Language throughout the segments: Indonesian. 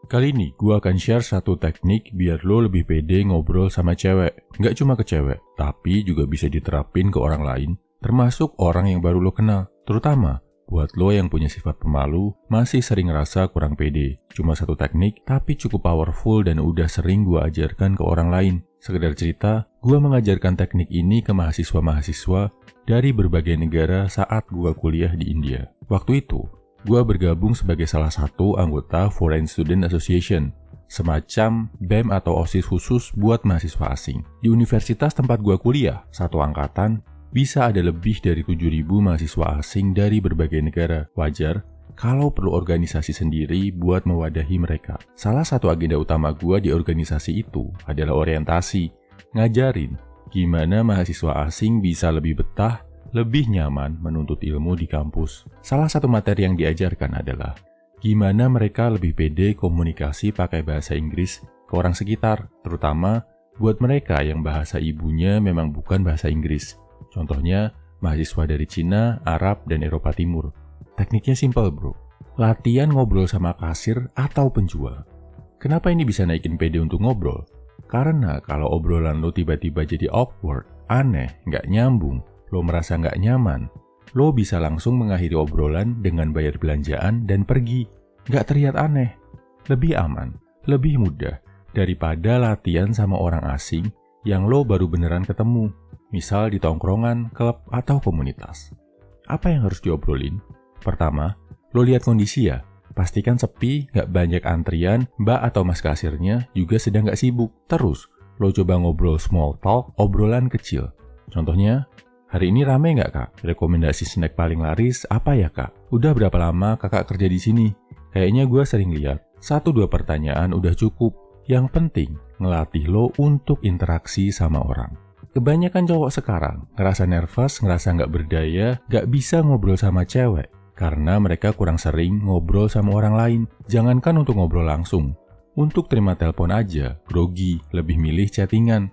Kali ini gue akan share satu teknik biar lo lebih pede ngobrol sama cewek. Nggak cuma ke cewek, tapi juga bisa diterapin ke orang lain, termasuk orang yang baru lo kenal. Terutama buat lo yang punya sifat pemalu, masih sering ngerasa kurang pede. Cuma satu teknik, tapi cukup powerful dan udah sering gue ajarkan ke orang lain. Sekedar cerita, gue mengajarkan teknik ini ke mahasiswa-mahasiswa dari berbagai negara saat gue kuliah di India. Waktu itu, gue bergabung sebagai salah satu anggota Foreign Student Association, semacam BEM atau OSIS khusus buat mahasiswa asing. Di universitas tempat gue kuliah, satu angkatan, bisa ada lebih dari 7.000 mahasiswa asing dari berbagai negara. Wajar kalau perlu organisasi sendiri buat mewadahi mereka. Salah satu agenda utama gue di organisasi itu adalah orientasi, ngajarin gimana mahasiswa asing bisa lebih betah, lebih nyaman menuntut ilmu di kampus. Salah satu materi yang diajarkan adalah gimana mereka lebih pede komunikasi pakai bahasa Inggris ke orang sekitar, terutama buat mereka yang bahasa ibunya memang bukan bahasa Inggris. Contohnya, mahasiswa dari Cina, Arab, dan Eropa Timur. Tekniknya simpel bro, latihan ngobrol sama kasir atau penjual. Kenapa ini bisa naikin pede untuk ngobrol? Karena kalau obrolan lo tiba-tiba jadi awkward, aneh, nggak nyambung, lo merasa nggak nyaman, lo bisa langsung mengakhiri obrolan dengan bayar belanjaan dan pergi. Nggak terlihat aneh, lebih aman, lebih mudah daripada latihan sama orang asing yang lo baru beneran ketemu, misal di tongkrongan, klub, atau komunitas. Apa yang harus diobrolin? Pertama, lo lihat kondisi ya. Pastikan sepi, nggak banyak antrian, mbak atau mas kasirnya juga sedang nggak sibuk. Terus, lo coba ngobrol small talk, obrolan kecil. Contohnya, hari ini rame nggak kak? Rekomendasi snack paling laris apa ya kak? Udah berapa lama kakak kerja di sini? Kayaknya gue sering lihat. 1-2 pertanyaan udah cukup. Yang penting, ngelatih lo untuk interaksi sama orang. Kebanyakan cowok sekarang ngerasa nervous, ngerasa nggak berdaya, nggak bisa ngobrol sama cewek. Karena mereka kurang sering ngobrol sama orang lain. Jangankan untuk ngobrol langsung. Untuk terima telepon aja, grogi, lebih milih chattingan.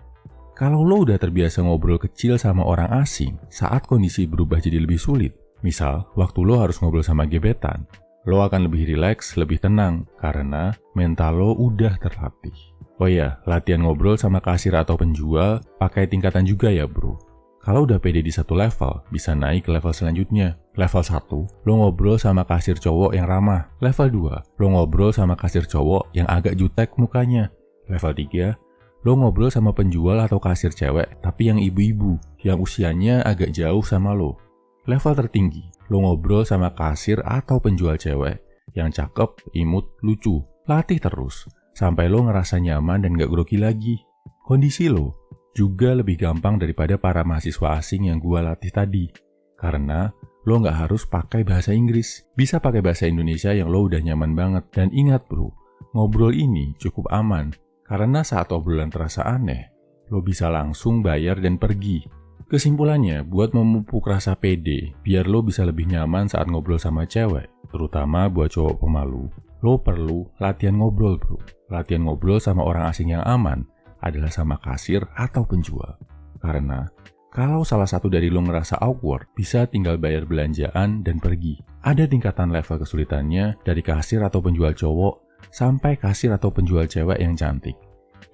Kalau lo udah terbiasa ngobrol kecil sama orang asing, saat kondisi berubah jadi lebih sulit, misal waktu lo harus ngobrol sama gebetan, lo akan lebih rileks, lebih tenang, karena mental lo udah terlatih. Oh ya, latihan ngobrol sama kasir atau penjual pakai tingkatan juga ya bro. Kalau udah pede di satu level, bisa naik ke level selanjutnya. Level 1, lo ngobrol sama kasir cowok yang ramah. Level 2, lo ngobrol sama kasir cowok yang agak jutek mukanya. Level 3, lo ngobrol sama penjual atau kasir cewek, tapi yang ibu-ibu, yang usianya agak jauh sama lo. Level tertinggi, lo ngobrol sama kasir atau penjual cewek, yang cakep, imut, lucu. Latih terus, sampai lo ngerasa nyaman dan gak grogi lagi. Kondisi lo juga lebih gampang daripada para mahasiswa asing yang gua latih tadi. Karena lo gak harus pakai bahasa Inggris. Bisa pakai bahasa Indonesia yang lo udah nyaman banget. Dan ingat bro, ngobrol ini cukup aman. Karena saat obrolan terasa aneh, lo bisa langsung bayar dan pergi. Kesimpulannya, buat memupuk rasa pede, biar lo bisa lebih nyaman saat ngobrol sama cewek, terutama buat cowok pemalu, lo perlu latihan ngobrol bro. Latihan ngobrol sama orang asing yang aman adalah sama kasir atau penjual. Karena kalau salah satu dari lo ngerasa awkward, bisa tinggal bayar belanjaan dan pergi. Ada tingkatan level kesulitannya dari kasir atau penjual cowok sampai kasir atau penjual cewek yang cantik.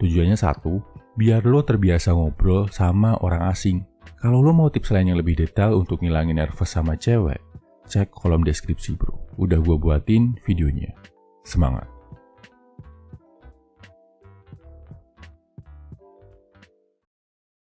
Tujuannya satu, biar lo terbiasa ngobrol sama orang asing. Kalau lo mau tips lain yang lebih detail untuk ngilangin nervous sama cewek, cek kolom deskripsi bro. Udah gue buatin videonya. Semangat!